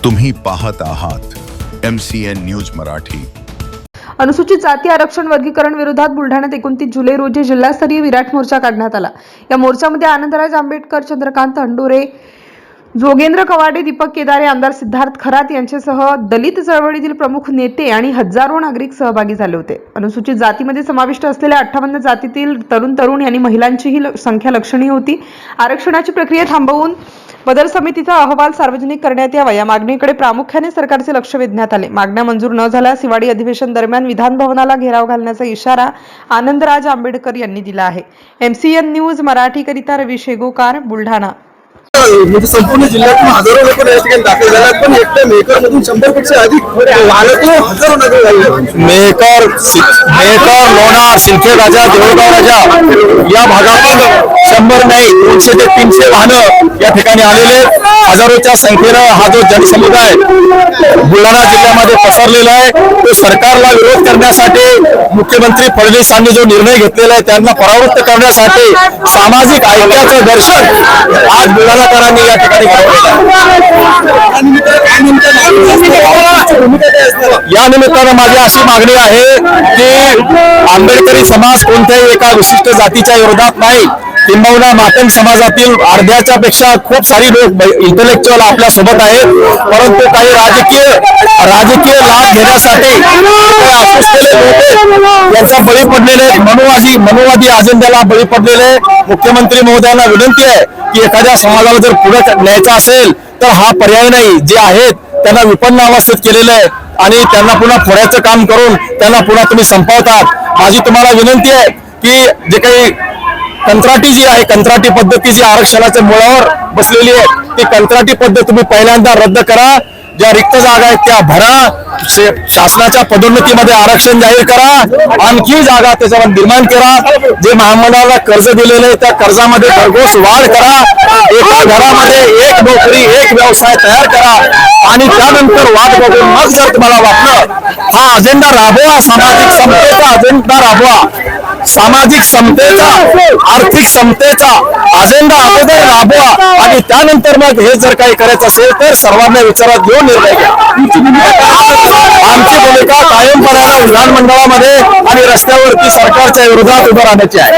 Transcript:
तुम्ही पाहत आहात MCN न्यूज मराठी। अनुसूचित जाती आरक्षण वर्गीकरण विरोधात बुलढाण्यात 29 जुलै रोजी जिल्हास्तरीय विराट मोर्चा काढण्यात आला। या मोर्चामध्ये आनंदराज आंबेडकर, चंद्रकांत अंडुरे, जोगेंद्र कवाडे, दीपक केदारे, आमदार सिद्धार्थ खरात यांच्यासह दलित चळवळीतील प्रमुख नेते आणि हजारो नागरिक सहभागी झाले होते। अनुसूचित जातीमध्ये समाविष्ट असलेल्या 58 जातीतील तरुण आणि महिलांचीही संख्या लक्षणीय होती। आरक्षणाची प्रक्रिया थांबवून बदल समितीचा अहवाल सार्वजनिक करण्यात यावा या मागणीकडे प्रामुख्याने सरकारचे लक्ष वेधण्यात आले। मागण्या मंजूर न झाल्यास हिवाळी अधिवेशन दरम्यान विधान भवनाला घेराव घालण्याचा इशारा आनंदराज आंबेडकर यांनी दिला आहे। MCN न्यूज मराठी करिता रवी शेगोकार, बुलढाणा। म्हणजे संपूर्ण जिल्ह्यातून हजारो लोक या ठिकाणी दाखल झाले, पण एकट्या मेकर मधून 100 पेक्षा अधिक हजारो नगर झाले। मेकर लोणार, सिंदखेड राजा, देऊळगाव राजा या भागातून 100 नाही 200 ते 300 वाहनं या ठिकाणी आलेले हजारोच्या संख्येनं हा जो जनसमुदाय बुलढाणा जिल्ह्यामध्ये पसरलेला आहे, तो सरकारला विरोध करण्यासाठी मुख्यमंत्री फडणवीसांनी जो निर्णय घेतलेला आहे त्यांना परावृत्त करण्यासाठी सामाजिक ऐक्याचं दर्शन आज बुलढाणाकरांनी या ठिकाणी या निमित्तानं माझी अशी मागणी आहे की आंबेडकरी समाज कोणत्याही एका विशिष्ट जातीच्या विरोधात नाही, किंबहुना मातंग समाजातील अर्ध्याच्या पेक्षा खूप सारी लोक इंटेलेक्च्युअल आपल्या सोबत आहेत, परंतु काही राजकीय लाभ घेण्यासाठी असलेले लोक यांचा बळी पडलेले मनुवादी अजेंड्याला बळी पडलेले मुख्यमंत्री महोदयांना विनंती आहे की एखाद्या समाजाला जर पुढे न्यायचा असेल तर हा पर्याय नाही, जे आहेत त्यांना विपन्न अवस्थेत केलेलं आहे आणि त्यांना पुन्हा फोडायचं काम करून त्यांना पुन्हा तुम्ही संपवतात। माझी तुम्हाला विनंती आहे की जे काही कंत्राटी जी आहे, कंत्राटी पद्धती जी आरक्षणाच्या मुळावर बसलेली आहे, ती कंत्राटी पद्धत तुम्ही पहिल्यांदा रद्द करा। ज्या रिक्त जागा आहेत त्या भरा, शासनाच्या पदोन्नतीमध्ये आरक्षण जाहीर करा, आणखी जागा त्याच्यावर निर्माण करा। जे महामंडळाला कर्ज दिलेले त्या कर्जामध्ये भरघोस वाढ करा, एका घरामध्ये एक नोकरी एक व्यवसाय तयार करा आणि त्यानंतर वाद बघून मग जर तुम्हाला वाटलं हा अजेंडा राबवा, सामाजिक समतेचा अजेंडा राबवा, सामाजिक समतेचा आर्थिक समतेचा अजेंडा अगोदर राबवा आणि त्यानंतर मग हे जर काही करायचं असेल तर सर्वांना विचारात घेऊन निर्णय घ्या। आमची भूमिका कायमपणे विधानमंडळामध्ये आणि रस्त्यावरती सरकारच्या विरोधात उभं राहण्याची आहे।